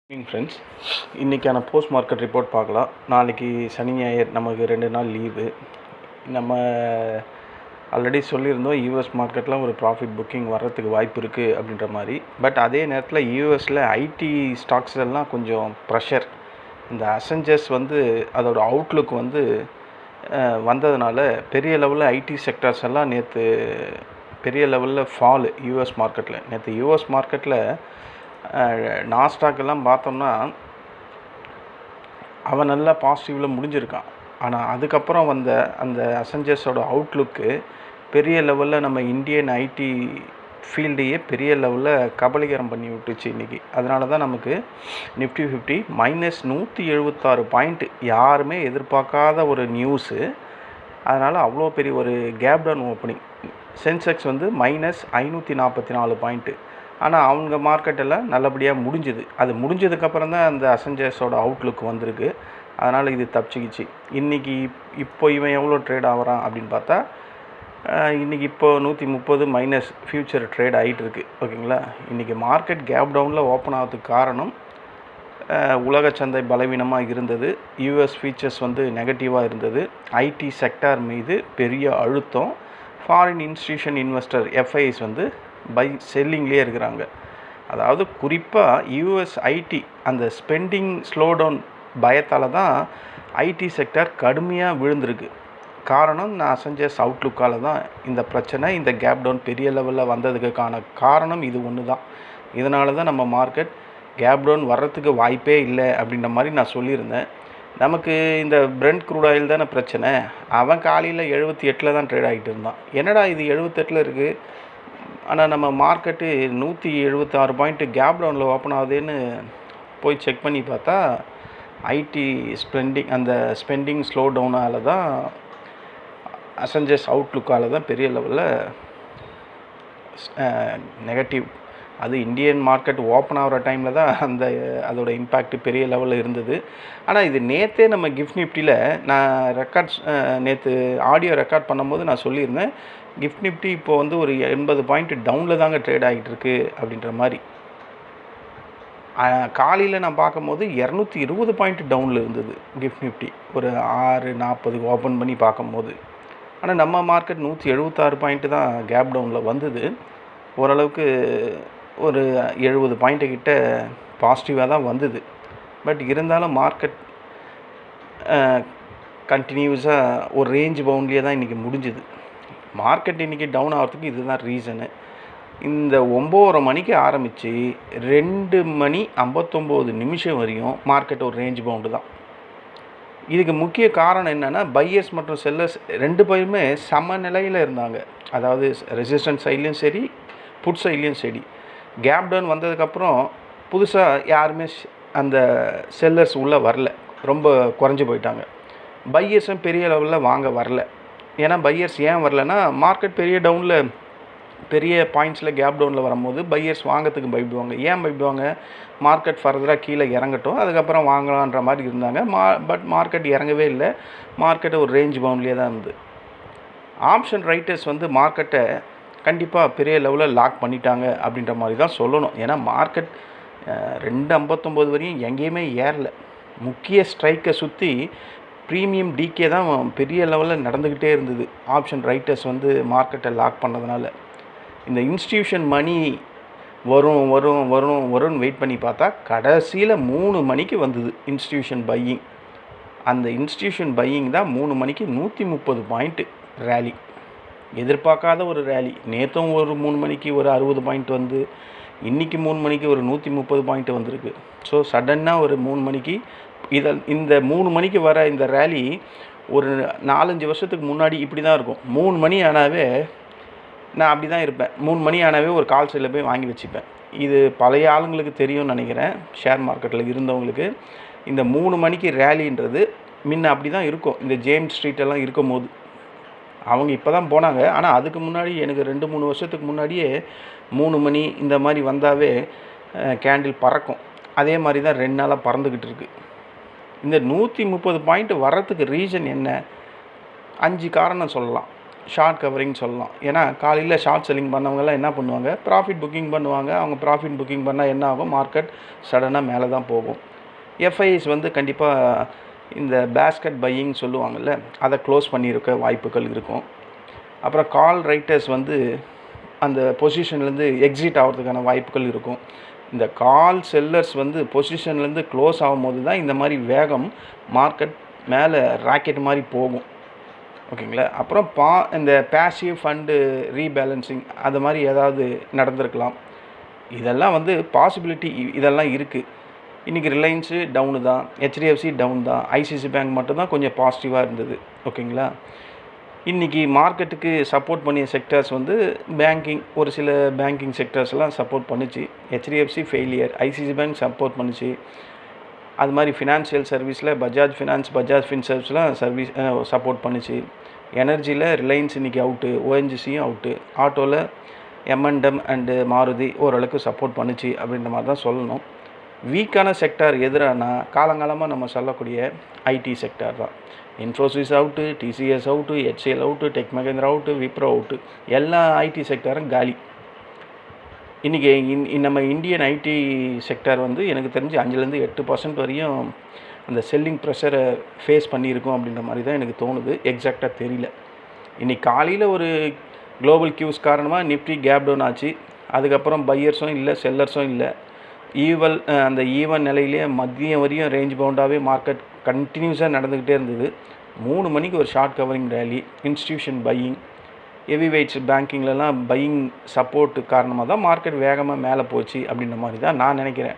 Friends, இன்றைக்கான post market report பார்க்கலாம். நாளைக்கு சனி ஞாயிறு நமக்கு 2 நாள் லீவு. நம்ம ஆல்ரெடி சொல்லியிருந்தோம் யூஎஸ் மார்க்கெட்டில் ஒரு ப்ராஃபிட் புக்கிங் வர்றதுக்கு வாய்ப்பு இருக்குது அப்படின்ற மாதிரி. பட் அதே நேரத்தில் யூஎஸில் ஐடி ஸ்டாக்ஸ் எல்லாம் கொஞ்சம் ப்ரெஷர். இந்த அசெஞ்சர்ஸ் அதோட அவுட்லுக் வந்ததுனால பெரிய லெவலில் ஐடி செக்டர்ஸ் எல்லாம் நேற்று பெரிய லெவலில் ஃபாலு யூஎஸ் மார்க்கெட்டில். நேற்று யூஎஸ் மார்க்கெட்டில் நாஸ்டாக்கெல்லாம் பார்த்தோம்னா அவன் நல்லா பாசிட்டிவில் முடிஞ்சிருக்கான். ஆனால் அதுக்கப்புறம் வந்த அந்த அசெஞ்சர்ஸோட அவுட்லுக்கு பெரிய லெவலில் நம்ம இந்தியன் ஐடி ஃபீல்டையே பெரிய லெவலில் கபலீகரம் பண்ணி விட்டுச்சு இன்றைக்கி. அதனால தான் நமக்கு நிஃப்டி 50 -176 பாயிண்ட்டு, யாருமே எதிர்பார்க்காத ஒரு நியூஸு. அதனால் அவ்வளோ பெரிய ஒரு gap down opening. Sensex -544 point. ஆனால் அவங்க மார்க்கெட்டெல்லாம் நல்லபடியாக முடிஞ்சுது. அது முடிஞ்சதுக்கப்புறம் தான் அந்த அசெஞ்சர்ஸோட அவுட்லுக் வந்திருக்கு. அதனால் இது தப்பிச்சிக்கிச்சு. இன்றைக்கி இப்போ இவன் எவ்வளோ ட்ரேட் ஆகிறான் அப்படின்னு பார்த்தா இன்றைக்கி இப்போ 130 மைனஸ் ஃபியூச்சர் ட்ரேட் ஆகிட்டுருக்கு. ஓகேங்களா. இன்றைக்கி மார்க்கெட் கேப் டவுனில் ஓப்பன் ஆகிறதுக்கு காரணம் உலக சந்தை பலவீனமாக இருந்தது. யூஎஸ் ஃபீச்சர்ஸ் நெகட்டிவாக இருந்தது. ஐடி செக்டார் மீது பெரிய அழுத்தம். ஃபாரின் இன்ஸ்டிடியூஷன் இன்வெஸ்டர் எஃப்ஐஸ் பை செல்லிங்லேயே இருக்கிறாங்க. அதாவது குறிப்பாக யூஎஸ் ஐடி அந்த ஸ்பெண்டிங் ஸ்லோடவுன் பயத்தால் தான் ஐடி செக்டர் கடுமையாக விழுந்திருக்கு. காரணம் அசெஞ்சர்ஸ் அவுட்லுக்கால் தான் இந்த பிரச்சனை. இந்த கேப் டவுன் பெரிய லெவலில் வந்ததுக்கான காரணம் இது ஒன்று தான். இதனால தான் நம்ம மார்க்கெட் கேப் டவுன் வர்றதுக்கு வாய்ப்பே இல்லை அப்படின்ற மாதிரி நான் சொல்லியிருந்தேன். நமக்கு இந்த பிரெண்ட் க்ரூட் ஆயில் தானே பிரச்சனை. அவன் காலையில் 78 தான் ட்ரேட் ஆகிட்டு இருந்தான். என்னடா இது 78 இருக்குது, ஆனால் நம்ம மார்க்கெட்டு 176 பாயிண்ட்டு கேப் டவுனில் ஓப்பன் ஆகுதுன்னு போய் செக் பண்ணி பார்த்தா ஐடி ஸ்பெண்டிங் ஸ்லோ டவுனால் தான் அசெஞ்சர்ஸ் அவுட்லுக்கால் தான் பெரிய லெவலில் நெகட்டிவ். அது இந்தியன் மார்க்கெட் ஓப்பன் ஆகிற டைமில் தான் அதோட இம்பேக்ட் பெரிய லெவலில் இருந்தது. ஆனால் இது நேற்றே நம்ம கிஃப்ட் நிஃப்டியில் நான் நேற்று ஆடியோ ரெக்கார்ட் பண்ணும்போது நான் சொல்லியிருந்தேன், கிஃப்ட் நிஃப்டி இப்போது ஒரு 80 பாயிண்ட் டவுனில் தாங்க ட்ரேட் ஆகிட்டுருக்கு அப்படின்ற மாதிரி. காலையில் நான் பார்க்கும்போது 220 பாயிண்ட் டவுனில் இருந்தது கிஃப்ட் நிஃப்டி ஒரு 6:40 ஓப்பன் பண்ணி பார்க்கும்போது. ஆனால் நம்ம மார்க்கெட் 176 பாயிண்ட்டு தான் கேப் டவுனில் வந்தது. ஓரளவுக்கு ஒரு 70 பாயிண்ட்டு கிட்ட பாசிட்டிவாக தான் வந்தது. பட் இருந்தாலும் மார்க்கெட் கண்டினியூஸாக ஒரு ரேஞ்ச் பவுண்ட்லேயே தான் இன்றைக்கி முடிஞ்சுது. மார்க்கெட் இன்றைக்கி டவுன் ஆகிறதுக்கு இதுதான் ரீசனு. இந்த 9:30 மணிக்கு ஆரம்பித்து 2:59 வரையும் மார்க்கெட் ஒரு ரேஞ்ச் பவுண்டு தான். இதுக்கு முக்கிய காரணம் என்னென்னா, பையர்ஸ் மற்றும் செல்லர்ஸ் 2 பேருமே சமநிலையில் இருந்தாங்க. அதாவது ரெசிஸ்டன்ஸ் சைட்லேயும் சரி, புட் சைட்லேயும் சரி. கேப் டவுன் வந்ததுக்கப்புறம் புதுசாக யாருமே அந்த செல்லர்ஸ் உள்ளே வரல, ரொம்ப குறைஞ்சி போயிட்டாங்க. பையர்ஸும் பெரிய லெவலில் வாங்க வரல. ஏன்னா பையர்ஸ் ஏன் வரலன்னா, மார்க்கெட் பெரிய டவுனில் பெரிய பாயிண்ட்ஸில் கேப் டவுனில் வரும்போது பையர்ஸ் வாங்கிறதுக்கு பயப்படுவாங்க. ஏன் பயப்படுவாங்க? மார்க்கெட் ஃபர்தராக கீழே இறங்கட்டும், அதுக்கப்புறம் வாங்கலான்ற மாதிரி இருந்தாங்க. பட் மார்க்கெட் இறங்கவே இல்லை. மார்க்கெட்டு ஒரு ரேஞ்ச் பவுண்ட்லேயே தான் இருந்தது. ஆப்ஷன் ரைட்டர்ஸ் மார்க்கெட்டை கண்டிப்பாக பெரிய லெவலில் லாக் பண்ணிட்டாங்க அப்படின்ற மாதிரி தான் சொல்லணும். ஏன்னா மார்க்கெட் 2:59 வரையும் எங்கேயுமே ஏறல. முக்கிய ஸ்ட்ரைக்கை சுற்றி ப்ரீமியம் டிகே தான் பெரிய லெவலில் நடந்துக்கிட்டே இருந்தது. ஆப்ஷன் ரைட்டர்ஸ் மார்க்கெட்டை லாக் பண்ணதுனால இந்த இன்ஸ்டிடியூஷன் மணி வரும்னு வெயிட் பண்ணி பார்த்தா கடைசியில் 3 மணிக்கு வந்தது இன்ஸ்டிடியூஷன் பையிங். அந்த இன்ஸ்டிடியூஷன் பையிங் தான் 3 மணிக்கு 130 பாயிண்ட்டு ரேலி. எதிர்பார்க்காத ஒரு ரேலி. நேற்றும் ஒரு 3 மணிக்கு ஒரு 60 பாயிண்ட் இன்றைக்கி 3 மணிக்கு ஒரு 130 பாயிண்ட் வந்திருக்கு. ஸோ சடன்னாக ஒரு 3 மணிக்கு இந்த 3 மணிக்கு வர இந்த ரேலி ஒரு 4-5 வருஷத்துக்கு முன்னாடி இப்படி தான் இருக்கும். 3 மணி ஆனாவே நான் அப்படி தான் இருப்பேன். 3 மணி ஆனாவே ஒரு கால் சைடில் போய் வாங்கி வச்சுப்பேன். இது பழைய ஆளுங்களுக்கு தெரியும்னு நினைக்கிறேன், ஷேர் மார்க்கெட்டில் இருந்தவங்களுக்கு. இந்த 3 மணிக்கு ரேலின்றது முன்ன அப்படி தான் இருக்கும். இந்த ஜேம்ஸ் ஸ்ட்ரீட்டெல்லாம் இருக்கும் போது அவங்க இப்போ தான் போனாங்க. ஆனால் அதுக்கு முன்னாடி எனக்கு 2-3 வருஷத்துக்கு முன்னாடியே 3 மணி இந்த மாதிரி வந்தாவே கேண்டில் பறக்கும். அதே மாதிரி தான் 2 நாளாக பறந்துக்கிட்டு இருக்குது. இந்த 130 பாயிண்ட் வர்றதுக்கு ரீசன் என்ன? 5 காரணம் சொல்லலாம். ஷார்ட் கவரிங் சொல்லலாம். ஏன்னா காலையில் ஷார்ட் செல்லிங் பண்ணவங்கலாம் என்ன பண்ணுவாங்க, ப்ராஃபிட் புக்கிங் பண்ணுவாங்க. அவங்க ப்ராஃபிட் புக்கிங் பண்ணால் என்ன ஆகும், மார்க்கெட் சடனாக மேலே தான் போகும். எஃப்ஐஸ் வந்து கண்டிப்பாக இந்த பேஸ்கெட் பையிங் சொல்லுவாங்கள்ல, அதை க்ளோஸ் பண்ணியிருக்க வாய்ப்புகள் இருக்கும். அப்புறம் கால் ரைட்டர்ஸ் வந்து அந்த பொசிஷன்லேருந்து எக்ஸிட் ஆகிறதுக்கான வாய்ப்புகள் இருக்கும். இந்த கால் செல்லர்ஸ் வந்து பொசிஷன்லேருந்து க்ளோஸ் ஆகும்போது தான் இந்த மாதிரி வேகம் மார்க்கெட் மேலே ராக்கெட் மாதிரி போகும். ஓகேங்களா. அப்புறம் இந்த பேசிவ் ஃபண்டு ரீபேலன்சிங் அது மாதிரி ஏதாவது நடந்திருக்கலாம். இதெல்லாம் வந்து பாசிபிலிட்டி இதெல்லாம் இருக்குது. இன்றைக்கி ரிலையன்ஸு டவுனு தான், ஹெச்டிஎஃப்சி டவுன் தான், ஐசிசி பேங்க் மட்டும்தான் கொஞ்சம் பாசிட்டிவாக இருந்தது. ஓகேங்களா. இன்றைக்கி மார்க்கெட்டுக்கு சப்போர்ட் பண்ணிய செக்டர்ஸ் வந்து பேங்கிங், ஒரு சில பேங்கிங் செக்டர்ஸ்லாம் சப்போர்ட் பண்ணிச்சு. HDFC failure, ICC bank support பண்ணிச்சு. அது மாதிரி ஃபினான்ஷியல் சர்வீஸில் பஜாஜ் ஃபினான்ஸ், பஜாஜ் ஃபின்சர்வ்ஸ்லாம் சப்போர்ட் பண்ணிச்சு. எனர்ஜியில் ரிலையன்ஸ் இன்றைக்கி அவுட்டு, ஓஎன்ஜிசியும் அவுட்டு. ஆட்டோவில் எம்என்டம் அண்டு மாருதி ஓரளவுக்கு சப்போர்ட் பண்ணிச்சு அப்படின்ற மாதிரி தான் சொல்லணும். வீக்கான செக்டார் எதிரானா காலங்காலமாக நம்ம சொல்லக்கூடிய ஐடி செக்டார் தான். Infosys out, TCS out, HAL out, tech Mahindra out, Wipro out, எல்லா ஐடி செக்டாரும் காலி. இன்றைக்கி நம்ம இந்தியன் ஐடி செக்டார் வந்து எனக்கு தெரிஞ்சு 5-8% வரையும் அந்த செல்லிங் ப்ரெஷரை ஃபேஸ் பண்ணியிருக்கோம் அப்படின்ற மாதிரி தான் எனக்கு தோணுது. எக்ஸாக்டாக தெரியல. இன்றைக்கி காலையில் ஒரு குளோபல் கியூஸ் காரணமாக நிஃப்டி கேப் டவுன் ஆச்சு. அதுக்கப்புறம் பையர்ஸும் இல்லை, செல்லர்ஸும் இல்லை. அந்த ஈவன் நிலையிலே மதியம் வரையும் ரேஞ்ச் பவுண்டாகவே மார்க்கெட் கண்டினியூஸாக நடந்துக்கிட்டே இருந்தது. 3 மணிக்கு ஒரு short covering rally, institution buying, heavy weights பேங்கிங்லலாம் பையிங் சப்போர்ட் காரணமாக தான் மார்க்கெட் வேகமாக மேலே போச்சு அப்படின்ற மாதிரி தான் நான் நினைக்கிறேன்.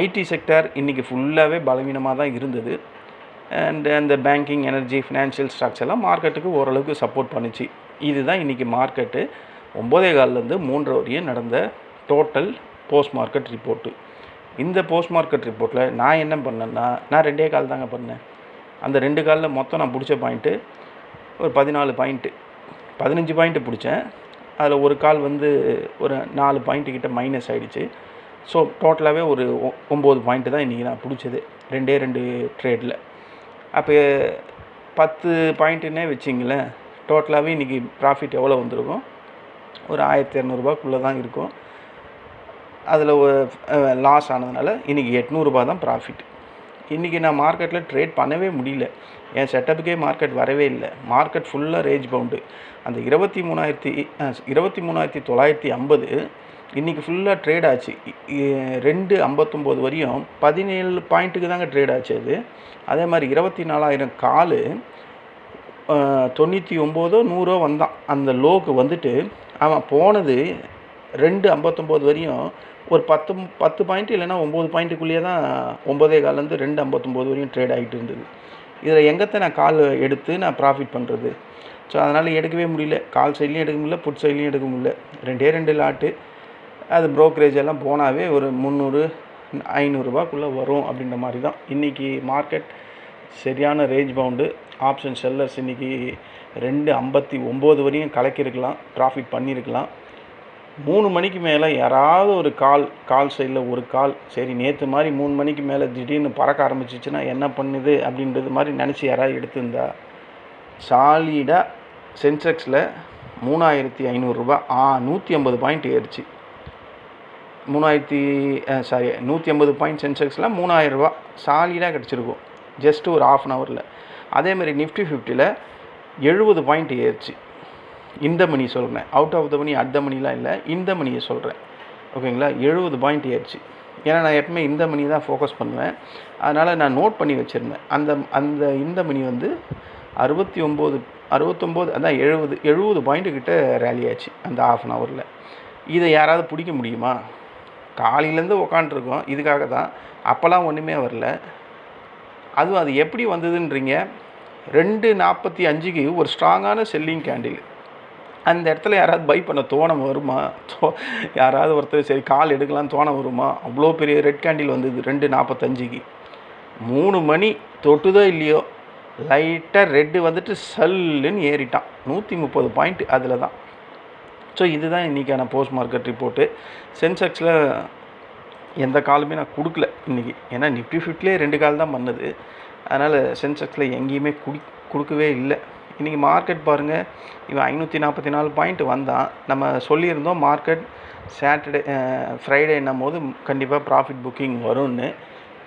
ஐடி செக்டர் இன்றைக்கி ஃபுல்லாகவே பலவீனமாக தான் இருந்தது. அண்ட் அந்த பேங்கிங், எனர்ஜி, ஃபினான்ஷியல் ஸ்டாக்ஸ் எல்லாம் மார்க்கெட்டுக்கு ஓரளவுக்கு சப்போர்ட் பண்ணிச்சு. இதுதான் இன்றைக்கி மார்க்கெட்டு 9:15 3 வரையும் நடந்த டோட்டல் போஸ்ட் மார்க்கெட் ரிப்போர்ட்டு. இந்த போஸ்ட் மார்க்கெட் ரிப்போர்ட்டில் நான் என்ன பண்ணேன்னா, நான் 2 கால் தாங்க பண்ணேன். அந்த 2 காலில் மொத்தம் நான் பிடிச்ச பாயிண்ட்டு ஒரு 14 பாயிண்ட்டு, 15 பாயிண்ட்டு பிடிச்சேன். அதில் ஒரு கால் வந்து ஒரு 4 பாயிண்ட்டு கிட்ட மைனஸ் ஆகிடுச்சு. ஸோ டோட்டலாகவே ஒரு 9 பாயிண்ட்டு தான் இன்றைக்கி நான் பிடிச்சது 2 ட்ரேடில். அப்போ 10 பாயிண்ட்டுன்னே வச்சிங்களேன், டோட்டலாகவே இன்றைக்கி ப்ராஃபிட் எவ்வளோ வந்திருக்கும், ஒரு 1200 தான் இருக்கும். அதில் லாஸ் ஆனதுனால இன்றைக்கி 800 தான் ப்ராஃபிட். இன்றைக்கி நான் மார்க்கெட்டில் ட்ரேட் பண்ணவே முடியல. என் செட்டப்புக்கே மார்க்கெட் வரவே இல்லை. மார்க்கெட் ஃபுல்லாக ரேஞ்ச் பவுண்டு. அந்த 23,950 இன்றைக்கி ஃபுல்லாக ட்ரேட் ஆச்சு. 2:59 வரையும் 17 பாயிண்ட்டுக்கு தாங்க ட்ரேட் ஆச்சு அது. அதே மாதிரி 24,000 கால் 99 100 வந்தான். அந்த லோக்கு வந்துட்டு அவன் போனது 2:59 வரையும் ஒரு 10 பாயிண்ட் இல்லைனா 9 பாயிண்ட்டுக்குள்ளேயே தான் 9:15 2:59 வரையும் ட்ரேட் ஆகிட்டு இருந்தது. இதில் எங்கத்தை நான் கால் எடுத்து நான் ப்ராஃபிட் பண்ணுறது? ஸோ அதனால் எடுக்கவே முடியல. கால் சைட்லேயும் எடுக்க முடியல, புட் சைட்லேயும் எடுக்க முடியல. 2 லாட்டு. அது ப்ரோக்கரேஜ் எல்லாம் போனாவே ஒரு 300-500 வரும் அப்படின்ற மாதிரி தான். இன்றைக்கி மார்க்கெட் சரியான ரேஞ்ச் பவுண்டு. ஆப்ஷன் செல்லர்ஸ் இன்றைக்கி 2:59 வரையும் கலக்கியிருக்கலாம், ப்ராஃபிட் பண்ணியிருக்கலாம். 3 மணிக்கு மேலே யாராவது ஒரு கால் சைடில் ஒரு கால், சரி நேற்று மாதிரி 3 மணிக்கு மேலே திடீர்னு பறக்க ஆரம்பிச்சிச்சுன்னா என்ன பண்ணுது அப்படின்றது மாதிரி நினச்சி யாராவது எடுத்திருந்தா சாலிடாக சென்செக்ஸில் 3,500 150 பாயிண்ட் ஏறிச்சு. 150 பாயிண்ட் சென்செக்ஸில் 3,000 சாலிடாக கிடச்சிருக்கும் ஜஸ்ட்டு ஒரு ½ ஹவரில். அதேமாதிரி நிஃப்டி 50ல் 70 பாயிண்ட் ஏறிச்சு. இந்த மணி சொல்கிறேன், out of the money, at மணிலாம் இல்லை, இந்த மணியை சொல்கிறேன். ஓகேங்களா. 70 பாயிண்ட் ஏறிச்சு. ஏன்னா நான் எப்பவுமே இந்த மணி தான் ஃபோக்கஸ் பண்ணுவேன். அதனால் நான் நோட் பண்ணி வச்சுருந்தேன். இந்த மணி வந்து 69 அதான் 70 பாயிண்ட்டுக்கிட்ட ரேலி ஆச்சு அந்த ½ ஹவரில். இதை யாராவது பிடிக்க முடியுமா? காலையிலேருந்து உக்காண்ட்ருக்கோம் இதுக்காக தான். அப்போல்லாம் ஒன்றுமே வரல. அதுவும் அது எப்படி வந்ததுன்றீங்க, 2:45க்கு ஒரு ஸ்ட்ராங்கான செல்லிங் கேண்டில். அந்த இடத்துல யாராவது பை பண்ண தோணம் வருமா? யாராவது ஒருத்தர் சரி கால் எடுக்கலான்னு தோணம் வருமா? அவ்வளோ பெரிய ரெட் கேண்டில் வந்தது 2:45க்கு. 3 மணி தொட்டுதோ இல்லையோ லைட்டாக ரெட்டு வந்துட்டு சல்லுன்னு ஏறிட்டான். 130 பாயிண்ட் அதில் தான். ஸோ இதுதான் இன்றைக்கான போஸ்ட் மார்க்கெட் ரிப்போர்ட்டு. சென்செக்ஸில் எந்த காலுமே நான் கொடுக்கல இன்றைக்கி. ஏன்னா நிஃப்டி 50லே 2 கால் தான் பண்ணுது. அதனால் சென்செக்ஸில் எங்கேயுமே கொடுக்கவே இல்லை. இன்றைக்கி மார்க்கெட் பாருங்கள், இவன் 544 பாயிண்ட் வந்தான். நம்ம சொல்லியிருந்தோம் மார்க்கெட் சாட்டர்டே ஃப்ரைடேன்னும் போது கண்டிப்பாக ப்ராஃபிட் புக்கிங் வரும்னு.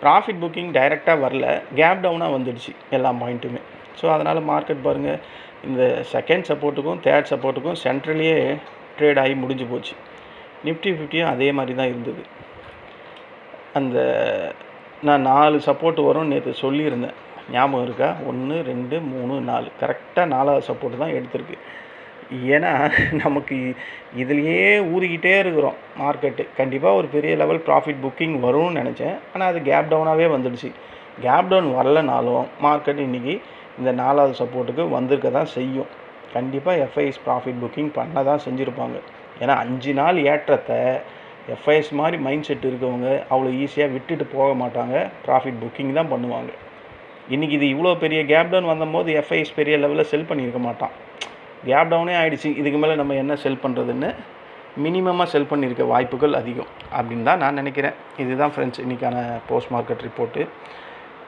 ப்ராஃபிட் புக்கிங் டைரெக்டாக வரல, கேப் டவுனாக வந்துடுச்சு எல்லா பாயிண்ட்டுமே. ஸோ அதனால் மார்க்கெட் பாருங்கள், இந்த செகண்ட் சப்போர்ட்டுக்கும் தேர்ட் சப்போர்ட்டுக்கும் சென்ட்ரலையே ட்ரேட் ஆகி முடிஞ்சு போச்சு. நிஃப்டி 50யும் அதே மாதிரி தான் இருந்தது. அந்த நான் 4 சப்போர்ட் வரும்னு நேற்று சொல்லியிருந்தேன், ஞாபகம் இருக்கா? 1 2 3 4 கரெக்டாக 4வது சப்போர்ட் தான் எடுத்திருக்கு. ஏன்னா நமக்கு இதுலேயே ஊறிக்கிட்டே இருக்கிறோம் மார்க்கெட்டு. கண்டிப்பாக ஒரு பெரிய லெவல் ப்ராஃபிட் புக்கிங் வரும்னு நினச்சேன், ஆனால் அது கேப் டவுனாகவே வந்துடுச்சு. கேப் டவுன் வரலனாலும் மார்க்கெட் இன்றைக்கி இந்த 4வது சப்போர்ட்டுக்கு வந்திருக்க தான் செய்யும். கண்டிப்பாக எஃப்ஐஎஸ் ப்ராஃபிட் புக்கிங் பண்ண தான் செஞ்சுருப்பாங்க. ஏன்னா 5 நாள் ஏற்றத்தை எஃப்ஐஎஸ் மாதிரி மைண்ட் செட் இருக்கவங்க அவ்வளோ ஈஸியாக விட்டுட்டு போக மாட்டாங்க, ப்ராஃபிட் புக்கிங் தான் பண்ணுவாங்க. இன்றைக்கி இது இவ்வளோ பெரிய கேப் டவுன் வந்தபோது எஃப்ஐஎஸ் பெரிய லெவலில் செல் பண்ணியிருக்க மாட்டான். கேப் டவுனே ஆகிடுச்சு, இதுக்கு மேலே நம்ம என்ன செல் பண்ணுறதுன்னு மினிமமாக செல் பண்ணியிருக்க வாய்ப்புகள் அதிகம் அப்படின்னு தான் நான் நினைக்கிறேன். இதுதான் ஃப்ரெண்ட்ஸ் இன்றைக்கான போஸ்ட் மார்க்கெட் ரிப்போர்ட்டு.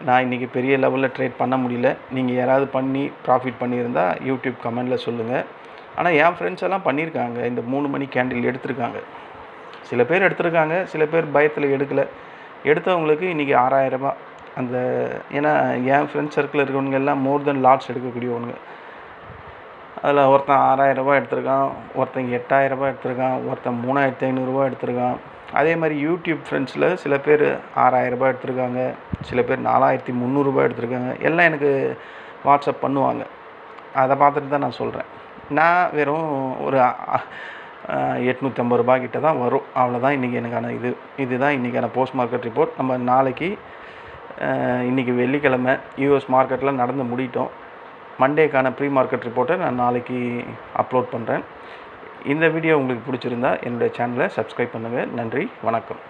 நான் இன்றைக்கி பெரிய லெவலில் ட்ரேட் பண்ண முடியல. நீங்கள் யாராவது பண்ணி ப்ராஃபிட் பண்ணியிருந்தால் யூடியூப் கமெண்டில் சொல்லுங்கள். ஆனால் என் ஃப்ரெண்ட்ஸ் எல்லாம் பண்ணியிருக்காங்க, இந்த 3 மணி கேண்டில் எடுத்திருக்காங்க. சில பேர் எடுத்திருக்காங்க, சில பேர் பயத்தில் எடுக்கலை. எடுத்தவங்களுக்கு இன்றைக்கி 6000 ரூபாய் அந்த, ஏன்னா என் ஃப்ரெண்ட்ஸ் சர்க்கிளில் இருக்கிறவங்க எல்லாம் மோர் தென் லாட்ஸ் எடுக்கக்கூடியவங்க. அதில் ஒருத்தன் 6000 ரூபாய் எடுத்திருக்கான், ஒருத்தன் 8000 ரூபாய் எடுத்திருக்கான், ஒருத்தன் 3500 ரூபாய் எடுத்திருக்கான். அதே மாதிரி யூடியூப் ஃப்ரெண்ட்ஸில் சில பேர் 6000 ரூபாய் எடுத்திருக்காங்க, சில பேர் 4300 ரூபாய் எடுத்திருக்காங்க. எல்லாம் எனக்கு வாட்ஸ்அப் பண்ணுவாங்க, அதை பார்த்துட்டு தான் நான் சொல்கிறேன். நான் வெறும் ஒரு 850 ரூபாய் கிட்ட தான் வரும், அவ்வளோதான் இன்றைக்கி எனக்கான இதுதான் இன்றைக்கான போஸ்ட் மார்க்கெட் ரிப்போர்ட். நம்ம நாளைக்கு இன்றைக்கி வெள்ளிக்கிழமை யூஎஸ் மார்க்கெட்டில் நடந்து முடிட்டோம். மண்டேக்கான ப்ரீ மார்க்கெட் ரிப்போர்ட்டை நான் நாளைக்கு அப்லோட் பண்ணுறேன். இந்த வீடியோ உங்களுக்கு பிடிச்சிருந்தா என்னுடைய சேனலை சப்ஸ்கிரைப் பண்ணுங்கள். நன்றி, வணக்கம்.